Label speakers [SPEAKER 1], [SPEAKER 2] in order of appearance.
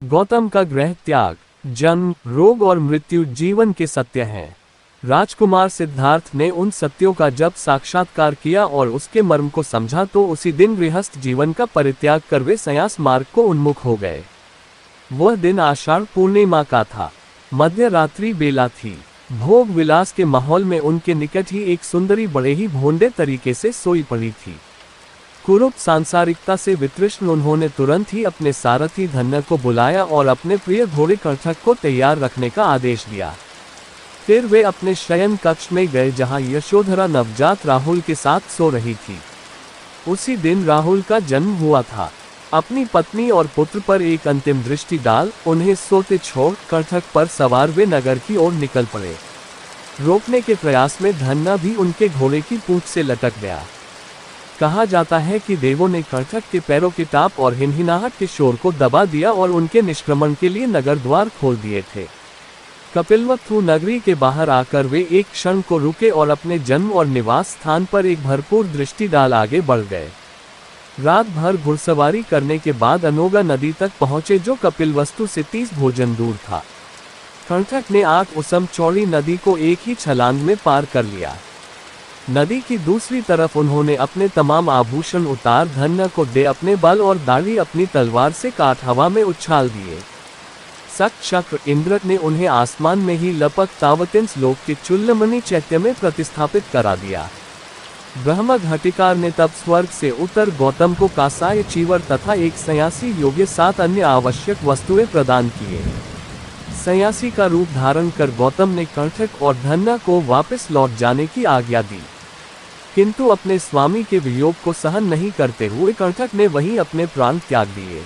[SPEAKER 1] गौतम का गृह त्याग, जन्म, रोग और मृत्यु जीवन के सत्य हैं। राजकुमार सिद्धार्थ ने उन सत्यों का जब साक्षात्कार किया और उसके मर्म को समझा तो उसी दिन गृहस्थ जीवन का परित्याग कर वे संन्यास मार्ग को उन्मुख हो गए। वह दिन आषाढ़ पूर्णिमा का था। मध्य रात्रि बेला थी। भोग विलास के माहौल में उनके निकट ही एक सुंदरी बड़े ही भोंडे तरीके से सोई पड़ी थी। कुरूप सांसारिकता से वितृष्ण उन्होंने तुरंत ही अपने सारथी धन्य को बुलाया और अपने प्रिय घोड़े कर्तक को तैयार रखने का आदेश दिया। फिर वे अपने शयन कक्ष में गए जहां यशोधरा नवजात राहुल के साथ सो रही थी। उसी दिन राहुल का जन्म हुआ था। अपनी पत्नी और पुत्र पर एक अंतिम दृष्टि डाल उन्हें सोते छोड़ कर्तक पर सवार वे नगर की ओर निकल पड़े। रोकने के प्रयास में धन्ना भी उनके घोड़े की पूंछ से लटक गया। कहा जाता है कि देवों ने कर्तक के पैरों के टाप और हिनहिनाहट के शोर को दबा दिया और उनके निष्क्रमण के लिए नगर द्वार खोल दिए थे। कपिलवस्तु नगरी के बाहर आकर वे एक क्षण को रुके और अपने जन्म और निवास स्थान पर एक भरपूर दृष्टि डाल आगे बढ़ गए। रात भर घुड़सवारी करने के बाद अनोगा नदी तक पहुंचे जो कपिलवस्तु से 30 भोजन दूर था। कर्तक ने 8 उसम चौड़ी नदी को एक ही छलांग में पार कर लिया। नदी की दूसरी तरफ उन्होंने अपने तमाम आभूषण उतार धन्य को दे अपने बल और दाढ़ी अपनी तलवार से काट हवा में उछाल दिए। सक चक्र इंद्र ने उन्हें आसमान में ही लपक तावतिंस लोक के चुल्लमणि चैत्य में प्रतिस्थापित करा दिया। ब्रह्म घटिकार ने तब स्वर्ग से उतर गौतम को कासाय चीवर तथा एक संन्यासी योग्य 7 अन्य आवश्यक वस्तुएं प्रदान किए। संन्यासी का रूप धारण कर गौतम ने कर्तक और धन्ना को वापस लौट जाने की आज्ञा दी, किंतु अपने स्वामी के वियोग को सहन नहीं करते हुए कर्तक ने वहीं अपने प्राण त्याग दिए।